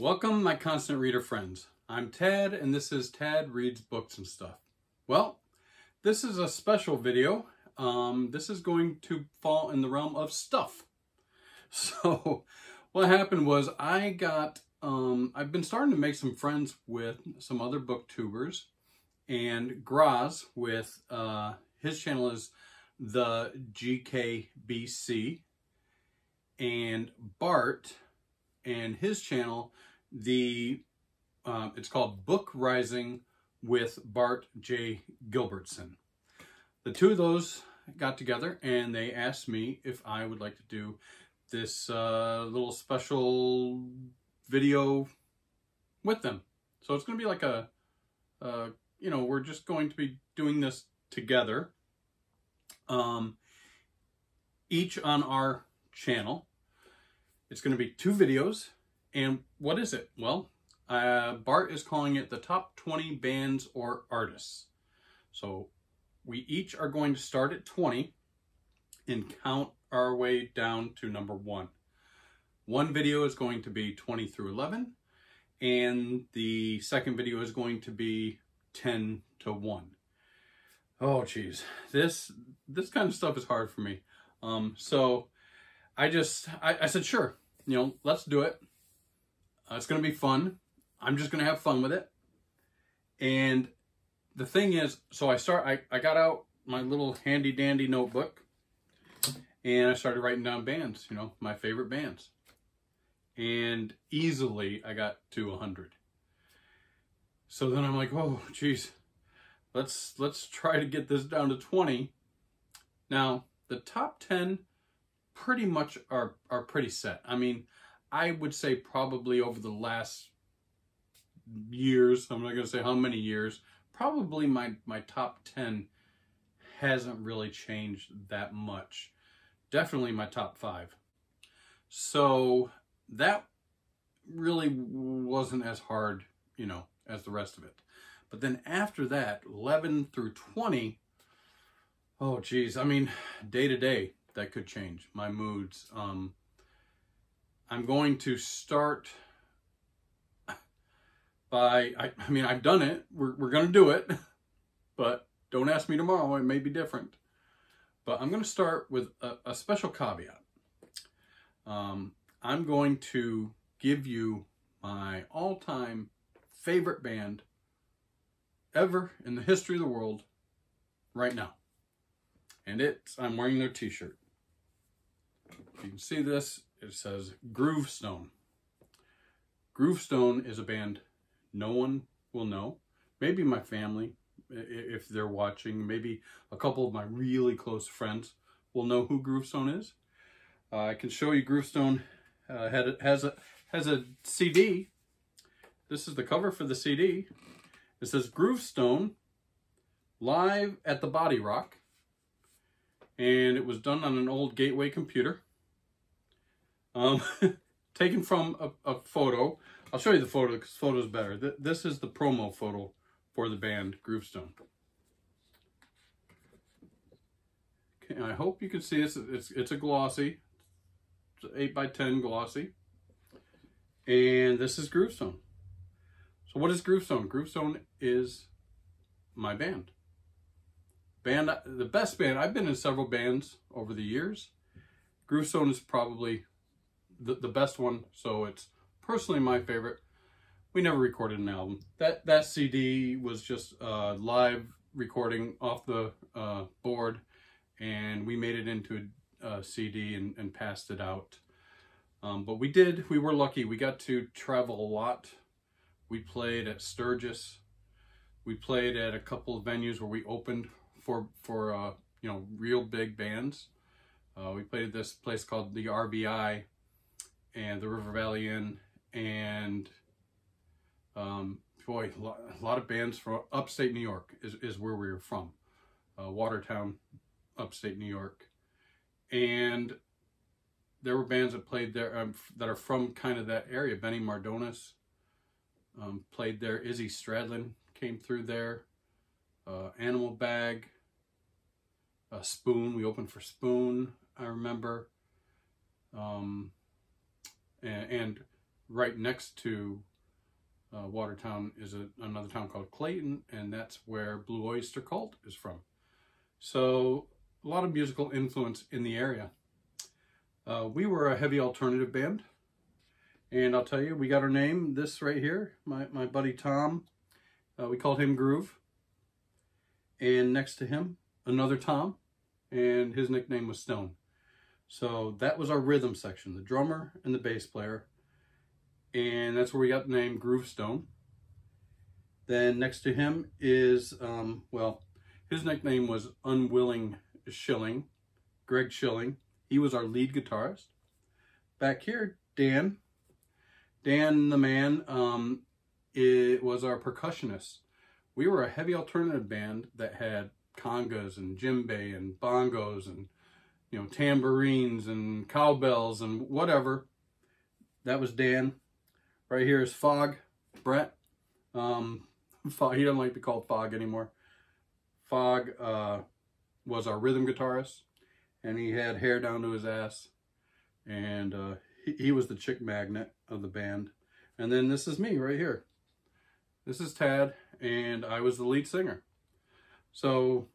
Welcome, my constant reader friends. I'm Tad, and this is Tad Reads Books and Stuff. Well, this is a special video. This is going to fall in the realm of stuff. So, what happened was I've been starting to make some friends with some other booktubers, and Graz with, his channel is the GKBC, and Bart and his channel, it's called Book Rising with Bart J. Gilbertson. The two of those got together and they asked me if I would like to do this little special video with them. So it's going to be like we're just going to be doing this together, each on our channel. It's going to be 2 videos. And what is it? Well, Bart is calling it the top 20 bands or artists. So we each are going to start at 20 and count our way down to number 1. One video is going to be 20 through 11, and the second video is going to be 10 to 1. Oh, geez. This kind of stuff is hard for me. So I said, sure, let's do it. It's going to be fun. I'm just going to have fun with it. And the thing is, so I got out my little handy dandy notebook and I started writing down bands, my favorite bands. And easily I got to 100. So then I'm like, oh, geez, let's try to get this down to 20. Now, the top 10 pretty much are pretty set. I mean, I would say probably over the last years, I'm not going to say how many years, probably my top 10 hasn't really changed that much. Definitely my top 5. So that really wasn't as hard, as the rest of it. But then after that, 11 through 20, oh geez, I mean, day to day, that could change. My moods. I'm going to start by, I've done it. We're going to do it, but don't ask me tomorrow. It may be different. But I'm going to start with a special caveat. I'm going to give you my all-time favorite band ever in the history of the world right now. And I'm wearing their t-shirt. You can see this. It says Groovestone. Groovestone is a band no one will know. Maybe my family, if they're watching. Maybe a couple of my really close friends will know who Groovestone is. I can show you Groovestone has a CD. This is the cover for the CD. It says Groovestone live at the Body Rock. And it was done on an old Gateway computer. Taken from a photo. I'll show you the photo because photo is better. This is the promo photo for the band Groovestone. Okay, I hope you can see this. It's a glossy. It's an 8x10 glossy. And this is Groovestone. So what is Groovestone? Groovestone is my band. The best band. I've been in several bands over the years. Groovestone is probably the best one, so it's personally my favorite. We never recorded an album. That CD was just a live recording off the board, and we made it into a CD and passed it out. But we were lucky. We got to travel a lot. We played at Sturgis. We played at a couple of venues where we opened for real big bands. We played at this place called the RBI and the River Valley Inn, and boy, a lot of bands from upstate New York is where we were from. Watertown, upstate New York. And there were bands that played there that are from kind of that area. Benny Mardones played there. Izzy Stradlin came through there. Animal Bag. Spoon, we opened for Spoon, I remember. And right next to Watertown is another town called Clayton, and that's where Blue Oyster Cult is from. So a lot of musical influence in the area. We were a heavy alternative band, and I'll tell you, we got our name, this right here, my buddy Tom, we called him Groove, and next to him, another Tom, and his nickname was Stone. So that was our rhythm section, the drummer and the bass player, and that's where we got the name Groove Stone. Then next to him is, well, his nickname was Unwilling Schilling, Greg Schilling. He was our lead guitarist. Back here, Dan the Man, it was our percussionist. We were a heavy alternative band that had congas and djembe and bongos and, you know, tambourines and cowbells and whatever. That was Dan. Right here is Fog, Brett. Fog, he doesn't like to be called Fog anymore. Fog was our rhythm guitarist, and he had hair down to his ass, and he was the chick magnet of the band. And then this is me right here. This is Tad, and I was the lead singer. So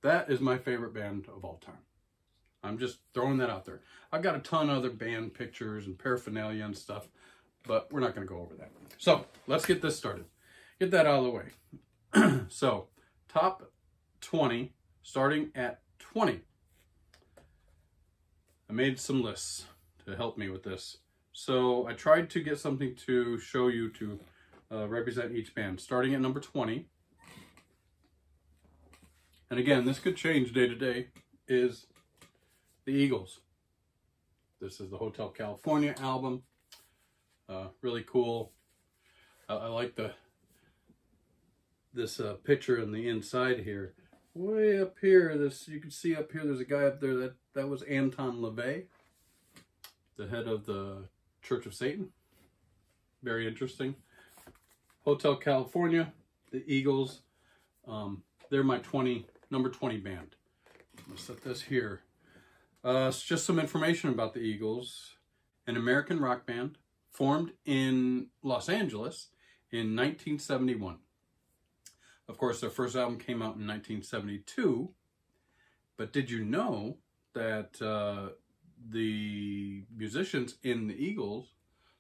that is my favorite band of all time. I'm just throwing that out there. I've got a ton of other band pictures and paraphernalia and stuff, but we're not going to go over that. So let's get this started. Get that out of the way. So top 20, starting at 20. I made some lists to help me with this. So I tried to get something to show you to represent each band. Starting at number 20. And again, this could change day to day, is the Eagles. This is the Hotel California album. Really cool. I like this picture on the inside here. Way up here, you can see up here, there's a guy up there that was Anton LaVey, the head of the Church of Satan. Very interesting. Hotel California, the Eagles. They're my number 20 band. I'm gonna set this here. It's just some information about the Eagles. An American rock band formed in Los Angeles in 1971. Of course, their first album came out in 1972. But did you know that the musicians in the Eagles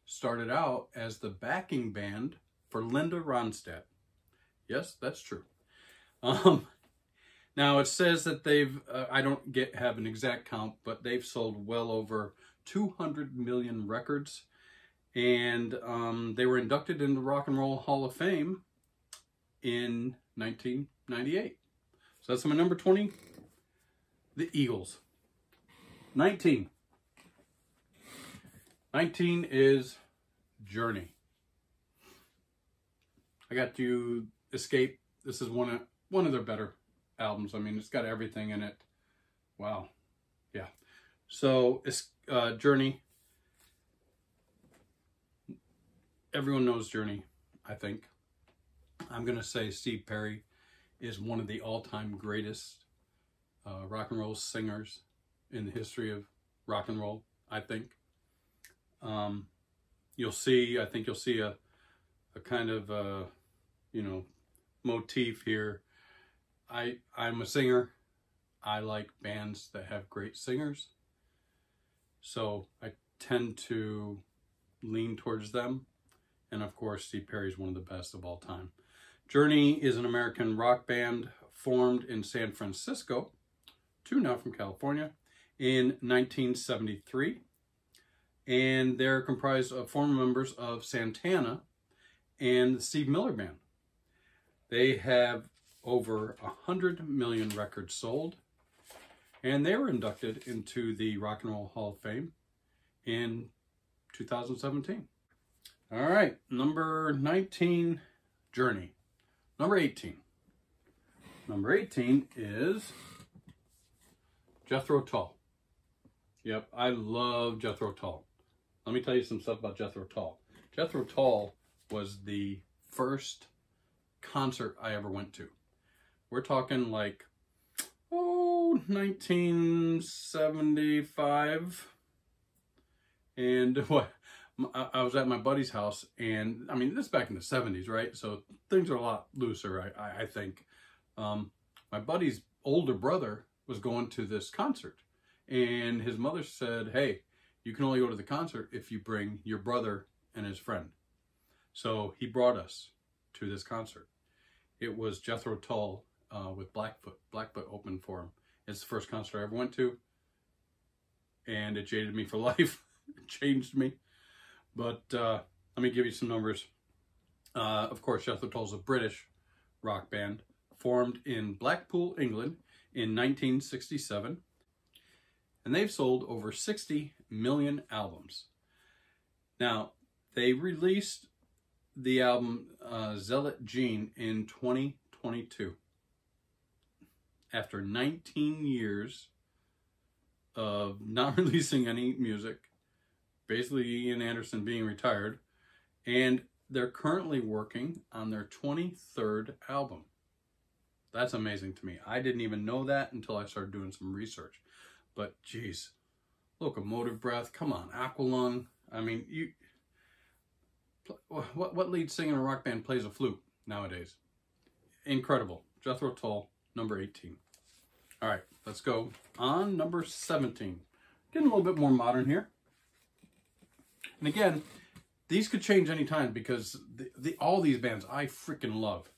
started out as the backing band for Linda Ronstadt? Yes, that's true. Now it says that they've, I don't have an exact count, but they've sold well over 200 million records. And they were inducted into the Rock and Roll Hall of Fame in 1998. So that's my number 20, the Eagles. 19 is Journey. I got to Escape. This is one of their better albums. I mean, it's got everything in it. Wow. Yeah. So Journey. Everyone knows Journey, I think. I'm going to say Steve Perry is one of the all-time greatest rock and roll singers in the history of rock and roll, I think. I think you'll see a kind of, motif here. I'm a singer. I like bands that have great singers. So I tend to lean towards them. And of course, Steve Perry is one of the best of all time. Journey is an American rock band formed in San Francisco, two now from California, in 1973. And they're comprised of former members of Santana and the Steve Miller Band. They have over 100 million records sold, and they were inducted into the Rock and Roll Hall of Fame in 2017. All right, number 19, Journey. Number 18. Number 18 is Jethro Tull. Yep, I love Jethro Tull. Let me tell you some stuff about Jethro Tull. Jethro Tull was the first concert I ever went to. We're talking like, 1975. And I was at my buddy's house, and I mean, this is back in the 70s, right? So things are a lot looser, I think. My buddy's older brother was going to this concert, and his mother said, hey, you can only go to the concert if you bring your brother and his friend. So he brought us to this concert. It was Jethro Tull with Blackfoot. Blackfoot opened for him. It's the first concert I ever went to, and it jaded me for life. It changed me. But let me give you some numbers. Of course, Jethro Tull's a British rock band formed in Blackpool, England in 1967. And they've sold over 60 million albums. Now, they released the album Zealot Gene in 2022. After 19 years of not releasing any music, basically Ian Anderson being retired, and they're currently working on their 23rd album. That's amazing to me. I didn't even know that until I started doing some research. But geez, Locomotive Breath, come on, Aqualung. I mean, what lead singer in a rock band plays a flute nowadays? Incredible. Jethro Tull, number 18. All right, let's go on number 17. Getting a little bit more modern here. And again, these could change anytime because all these bands I freaking love.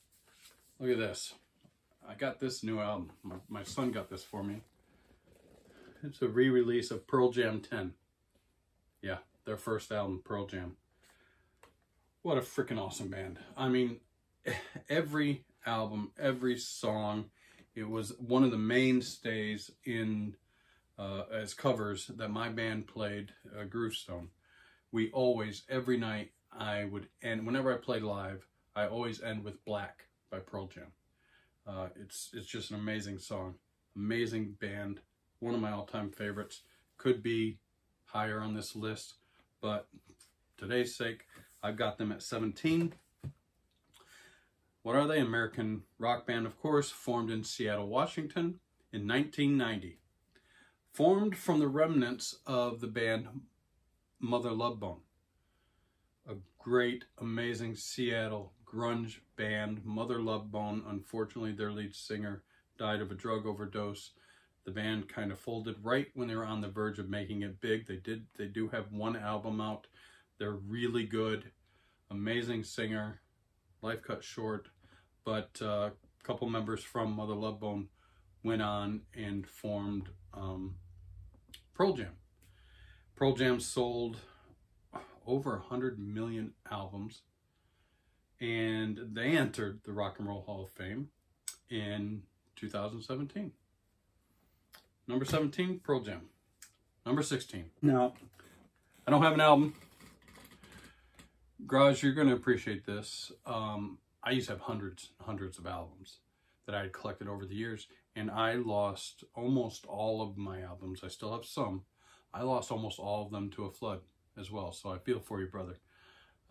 Look at this. I got this new album. My son got this for me. It's a re-release of Pearl Jam 10. Yeah, their first album, Pearl Jam. What a freaking awesome band. I mean, every album, every song, it was one of the mainstays in as covers that my band played, Groovestone. We always, every night, I would end, whenever I played live, I always end with Black by Pearl Jam. It's just an amazing song, amazing band, one of my all-time favorites. Could be higher on this list, but today's sake, I've got them at 17. What are they? American rock band, of course, formed in Seattle, Washington in 1990. Formed from the remnants of the band Mother Love Bone. A great, amazing Seattle grunge band, Mother Love Bone. Unfortunately, their lead singer died of a drug overdose. The band kind of folded right when they were on the verge of making it big. They do have one album out. They're really good. Amazing singer. Life cut short. But a couple members from Mother Love Bone went on and formed Pearl Jam. Pearl Jam sold over 100 million albums, and they entered the Rock and Roll Hall of Fame in 2017. Number 17, Pearl Jam. Number 16. Now, I don't have an album. Garage, you're going to appreciate this. I used to have hundreds of albums that I had collected over the years, and I lost almost all of my albums. I still have some. I lost almost all of them to a flood as well, so I feel for you, brother.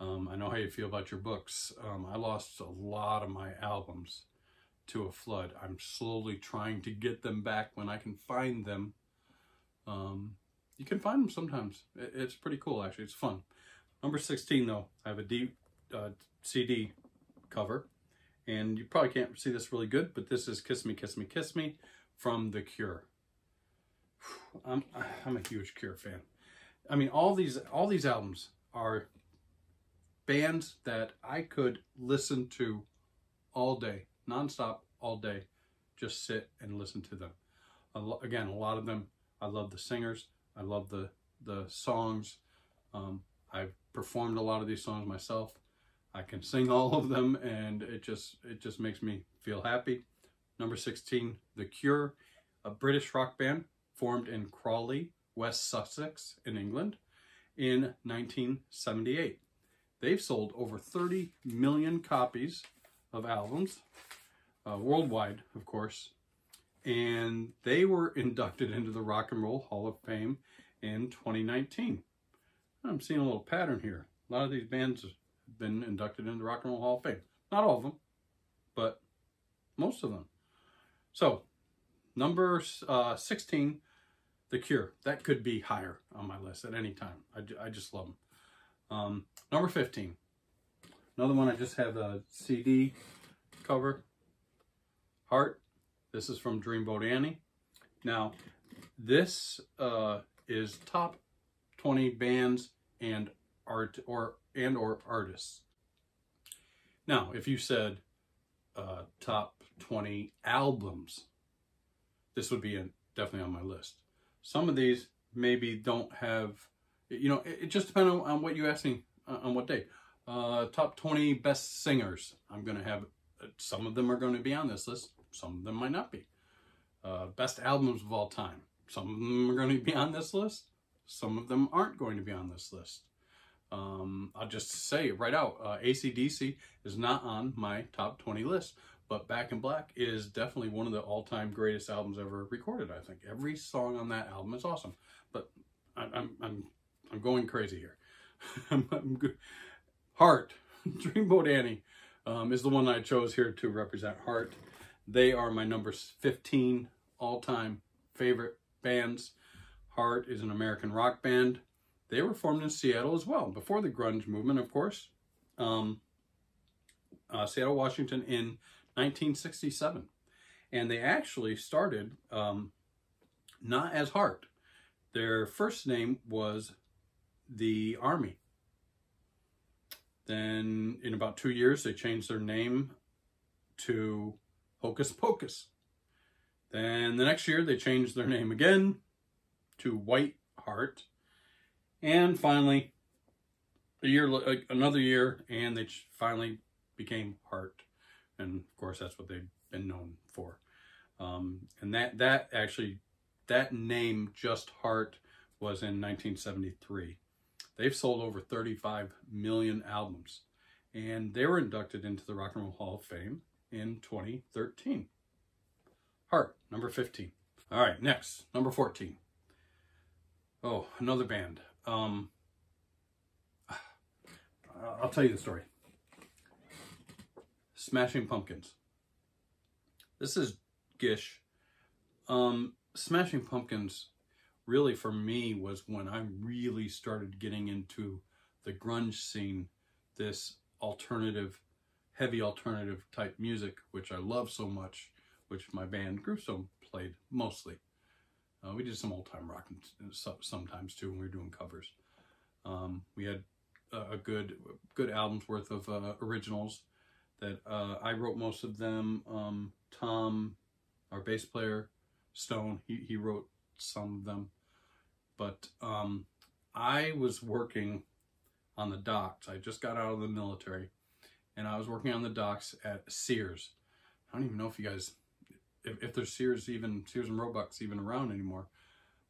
I know how you feel about your books. I lost a lot of my albums to a flood. I'm slowly trying to get them back when I can find them. You can find them sometimes. It's pretty cool, actually. It's fun. Number 16, though, I have a CD cover, and you probably can't see this really good, but this is Kiss Me, Kiss Me, Kiss Me from The Cure. I'm a huge Cure fan. I mean, all these albums are bands that I could listen to all day, nonstop, all day, just sit and listen to them. Again, a lot of them, I love the singers, I love the songs. I've performed a lot of these songs myself. I can sing all of them, and it just makes me feel happy. Number 16, The Cure, a British rock band formed in Crawley, West Sussex in England in 1978. They've sold over 30 million copies of albums, worldwide, of course, and they were inducted into the Rock and Roll Hall of Fame in 2019. I'm seeing a little pattern here. A lot of these bands have been inducted into the Rock and Roll Hall of Fame. Not all of them, but most of them. So, number 16, The Cure. That could be higher on my list at any time. I just love them. Number 15. Another one I just have a CD cover. Heart. This is from Dreamboat Annie. Now, this is top 20 bands and artists. Now, if you said top 20 albums, this would be definitely on my list. Some of these maybe don't have, it just depends on what you ask me on what day. Top 20 best singers. I'm going to have, some of them are going to be on this list. Some of them might not be. Best albums of all time. Some of them are going to be on this list. Some of them aren't going to be on this list. I'll just say it right out. AC/DC is not on my top 20 list, but Back in Black is definitely one of the all-time greatest albums ever recorded. I think every song on that album is awesome. But I'm going crazy here. I'm good. Heart, Dreamboat Annie, is the one I chose here to represent Heart. They are my number 15 all-time favorite bands. Heart is an American rock band. They were formed in Seattle as well, before the grunge movement, of course. Seattle, Washington in 1967. And they actually started not as Heart. Their first name was the Army. Then in about 2 years, they changed their name to Hocus Pocus. Then the next year, they changed their name again to White Heart. And finally, another year, and they finally became Heart. And of course, that's what they've been known for. And that name, just Heart, was in 1973. They've sold over 35 million albums, and they were inducted into the Rock and Roll Hall of Fame in 2013. Heart, number 15. All right, next, number 14. Oh, another band. I'll tell you the story. Smashing Pumpkins. This is Gish. Smashing Pumpkins really for me was when I really started getting into the grunge scene, this alternative, heavy alternative type music, which I love so much, which my band Gruesome played mostly. We did some old-time rock sometimes too when we were doing covers. We had a good album's worth of originals that I wrote most of them. Tom, our bass player, Stone, he wrote some of them. But I was working on the docks. I just got out of the military, and I was working on the docks at Sears. I don't even know if you guys, if there's Sears and Roebuck's even around anymore.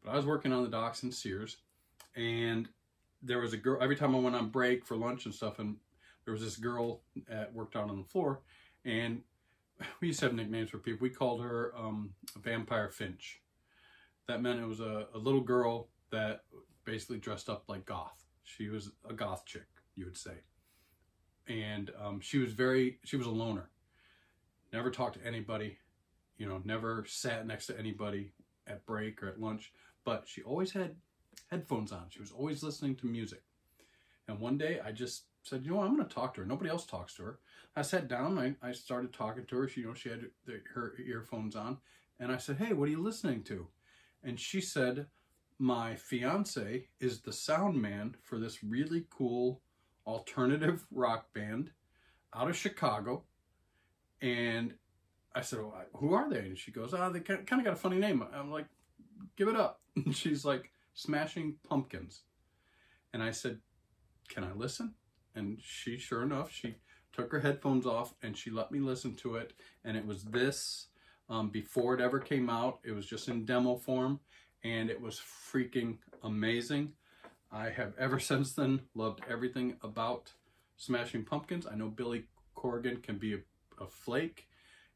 But I was working on the docks in Sears, and there was a girl, every time I went on break for lunch and stuff, and there was this girl that worked out on the floor, and we used to have nicknames for people. We called her Vampire Finch. That meant it was a little girl that basically dressed up like goth. She was a goth chick, you would say. And she was a loner. Never talked to anybody, never sat next to anybody at break or at lunch, but she always had headphones on. She was always listening to music. And one day I just said, I'm going to talk to her. Nobody else talks to her. I sat down, I started talking to her. She had her earphones on, and I said, hey, what are you listening to? And she said, my fiance is the sound man for this really cool alternative rock band out of Chicago. And I said, well, who are they? And she goes, they kind of got a funny name. I'm like, give it up. And she's like, Smashing Pumpkins. And I said, can I listen? And she, sure enough, she took her headphones off and she let me listen to it. And it was this, before it ever came out. It was just in demo form, and it was freaking amazing. I have ever since then loved everything about Smashing Pumpkins. I know Billy Corgan can be a flake,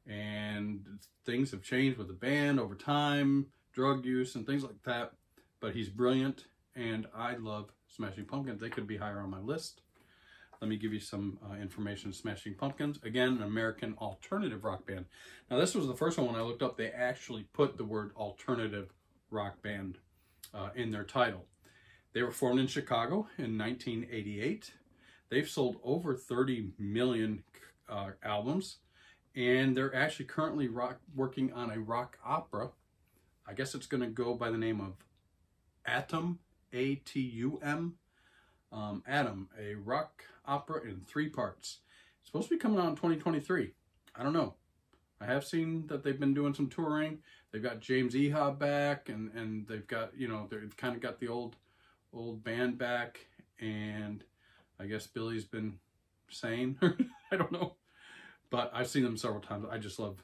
and things have changed with the band over time, drug use and things like that, but he's brilliant, and I love Smashing Pumpkins. They could be higher on my list. Let me give you some information on Smashing Pumpkins. Again, an American alternative rock band. Now, this was the first one when I looked up. They actually put the word alternative rock band in their title. They were formed in Chicago in 1988. They've sold over 30 million albums, and they're actually currently working on a rock opera. I guess it's going to go by the name of Atum, A-T-U-M. Atum, a rock opera in 3 parts. It's supposed to be coming out in 2023. I don't know. I have seen that they've been doing some touring. They've got James Iha back, and they've got, you know, they've kind of got the old band back, and I guess Billy's been sane. I don't know. But I've seen them several times. I just love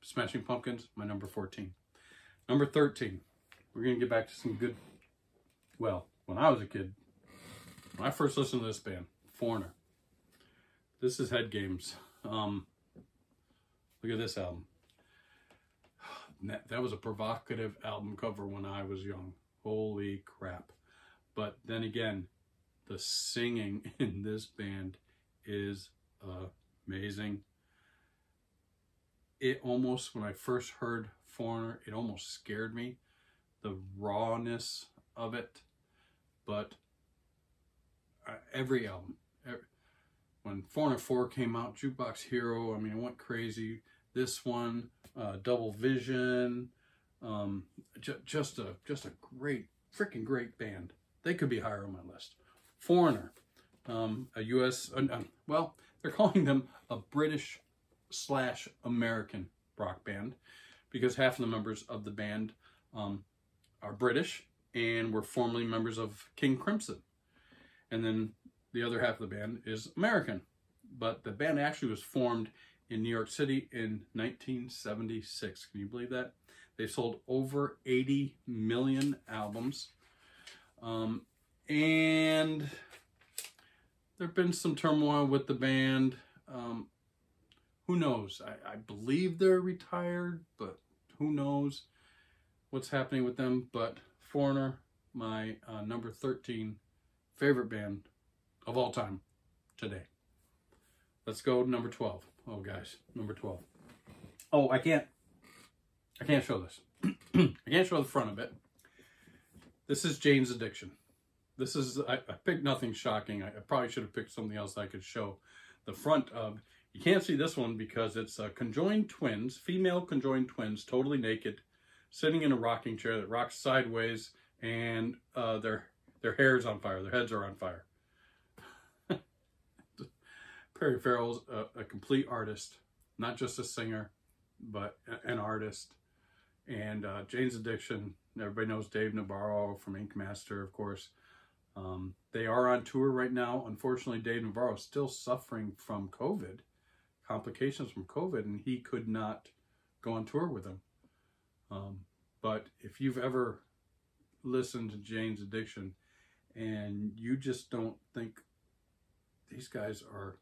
Smashing Pumpkins, my number 14. Number 13, we're going to get back to some good, well, when I was a kid, when I first listened to this band, Foreigner. This is Head Games. Look at this album. That was a provocative album cover when I was young. Holy crap. But then again, the singing in this band is amazing. It almost, when I first heard Foreigner, it almost scared me. The rawness of it. But every album, when Foreigner 4 came out, Jukebox Hero, I mean, it went crazy. This one, Double Vision, just a great, freaking great band. They could be higher on my list. Foreigner, a U.S., well, they're calling them a British/American rock band because half of the members of the band are British and were formerly members of King Crimson. And then the other half of the band is American. But the band actually was formed in New York City in 1976. Can you believe that? They sold over 80 million albums. And there have been some turmoil with the band. Who knows? I believe they're retired, but who knows what's happening with them. But Foreigner, my number 13 favorite band of all time today. Let's go to number 12. Oh, guys, number 12. Oh, I can't show this. I can't show the front of it. This is Jane's Addiction. This is, I picked nothing shocking. I probably should have picked something else I could show the front of. You can't see this one because it's conjoined twins, female conjoined twins, totally naked, sitting in a rocking chair that rocks sideways, and their hair's on fire. Their heads are on fire. Perry Farrell's a complete artist, not just a singer, but an artist. And Jane's Addiction, everybody knows Dave Navarro from Ink Master, of course. They are on tour right now. Unfortunately, Dave Navarro is still suffering from COVID, complications from COVID, and he could not go on tour with them. But if you've ever listened to Jane's Addiction and you just don't think these guys are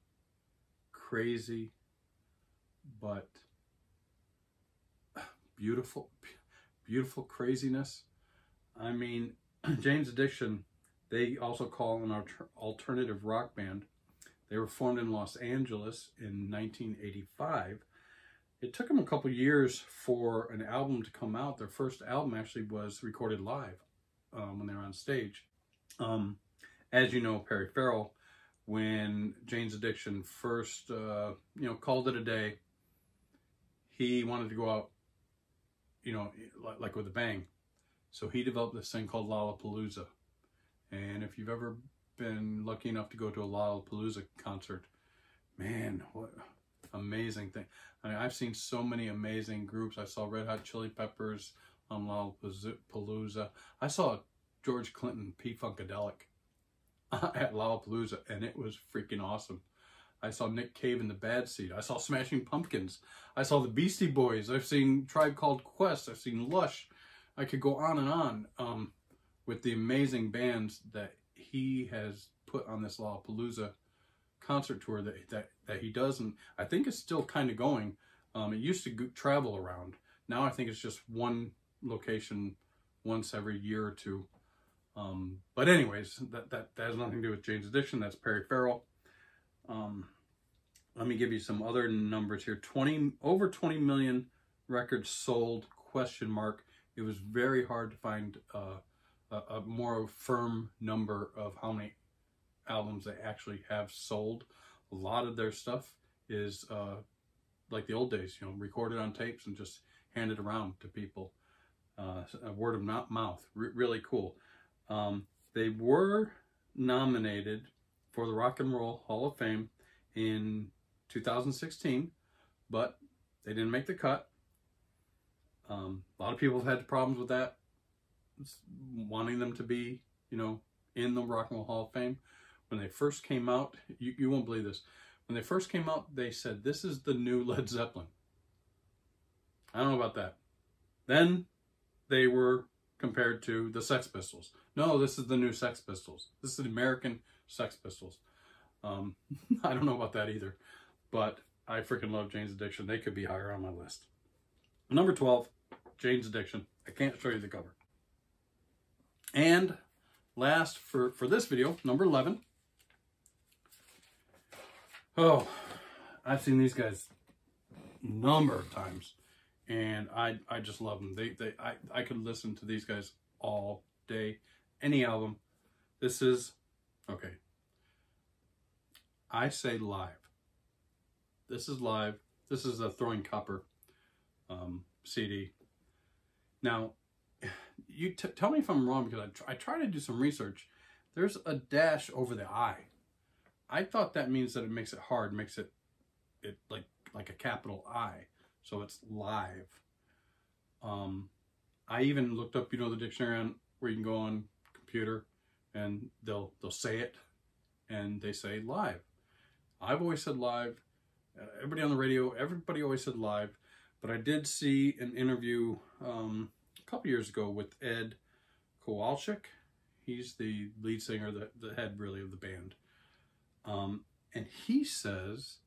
crazy, but beautiful, beautiful craziness. I mean, Jane's Addiction, they also call an alternative rock band. They were formed in Los Angeles in 1985. It took them a couple years for an album to come out. Their first album actually was recorded live when they were on stage. As you know, Perry Farrell, when Jane's Addiction first, called it a day, he wanted to go out, like with a bang. So he developed this thing called Lollapalooza. And if you've ever been lucky enough to go to a Lollapalooza concert, man, what amazing thing. I mean, I've seen so many amazing groups. I saw Red Hot Chili Peppers on Lollapalooza. I saw George Clinton, P-Funkadelic at Lollapalooza, and it was freaking awesome. I saw Nick Cave in the Bad Seed. I saw Smashing Pumpkins. I saw the Beastie Boys. I've seen Tribe Called Quest. I've seen Lush. I could go on and on with the amazing bands that he has put on this Lollapalooza concert tour that he does, and I think it's still kind of going. It used to travel around. Now I think it's just one location once every year or two. But anyways, that has nothing to do with Jane's Addiction. That's Perry Farrell. Let me give you some other numbers here. Over 20 million records sold, question mark. It was very hard to find a more firm number of how many albums they actually have sold. A lot of their stuff is like the old days, you know, recorded on tapes and just handed around to people. Word of mouth, really cool. They were nominated for the Rock and Roll Hall of Fame in 2016, but they didn't make the cut. A lot of people have had problems with that, wanting them to be, you know, in the Rock and Roll Hall of Fame. When they first came out, you won't believe this. When they first came out, they said, this is the new Led Zeppelin. I don't know about that. Then they were compared to the Sex Pistols. No, this is the new Sex Pistols. This is the American Sex Pistols. I don't know about that either. But I freaking love Jane's Addiction. They could be higher on my list. Number 12, Jane's Addiction. I can't show you the cover. And last for this video, number 11. Oh, I've seen these guys a number of times, and I just love them. I could listen to these guys all day, any album. This is, okay, I say live. This is live. This is a Throwing Copper CD. Now, you tell me if I'm wrong, because I try to do some research. There's a dash over the I. I thought that means that it makes it hard, makes it like a capital I, so it's live. I even looked up, you know, the dictionary on where you can go on computer, and they'll say it, and they say live. I've always said live. Everybody on the radio, everybody always said live, but I did see an interview a couple years ago with Ed Kowalczyk. He's the lead singer, the head really of the band. And he says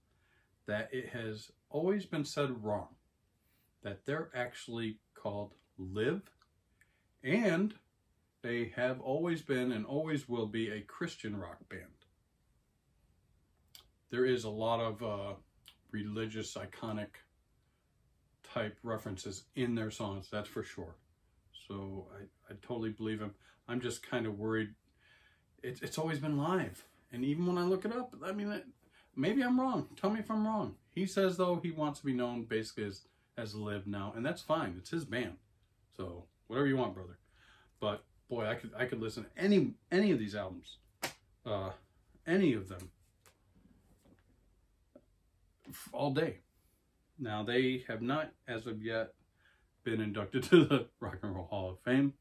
that it has always been said wrong, that they're actually called Live, and they have always been and always will be a Christian rock band. There is a lot of religious, iconic type references in their songs, that's for sure. So I totally believe him. I'm just kind of worried. It's always been live. And even when I look it up, I mean, maybe I'm wrong. Tell me if I'm wrong. He says, though, he wants to be known basically as Live now, and that's fine. It's his band. So whatever you want, brother. But boy, I could listen to any of these albums, any of them, all day. Now, they have not, as of yet, been inducted to the Rock and Roll Hall of Fame,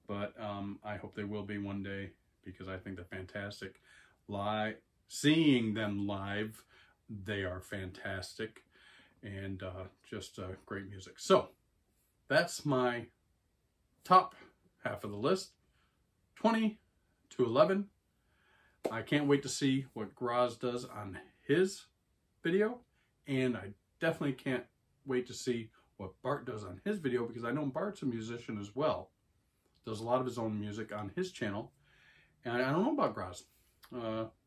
but I hope they will be one day, because I think they're fantastic. Seeing them live, they are fantastic, and just great music. So that's my top half of the list, 20 to 11. I can't wait to see what Graz does on his video, and I definitely can't wait to see what Bart does on his video, because I know Bart's a musician as well. Does a lot of his own music on his channel, and I don't know about Graz.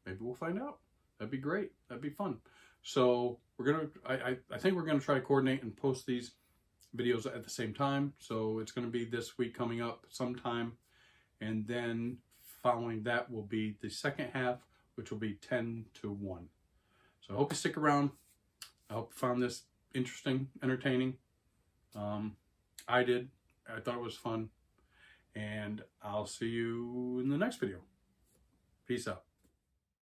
Maybe we'll find out. That'd be great. That'd be fun. So I think we're gonna try to coordinate and post these videos at the same time. So it's gonna be this week coming up sometime, and then following that will be the second half, which will be 10 to 1. So I hope you stick around. I hope you found this interesting, entertaining. I did. I thought it was fun. And I'll see you in the next video. Peace out.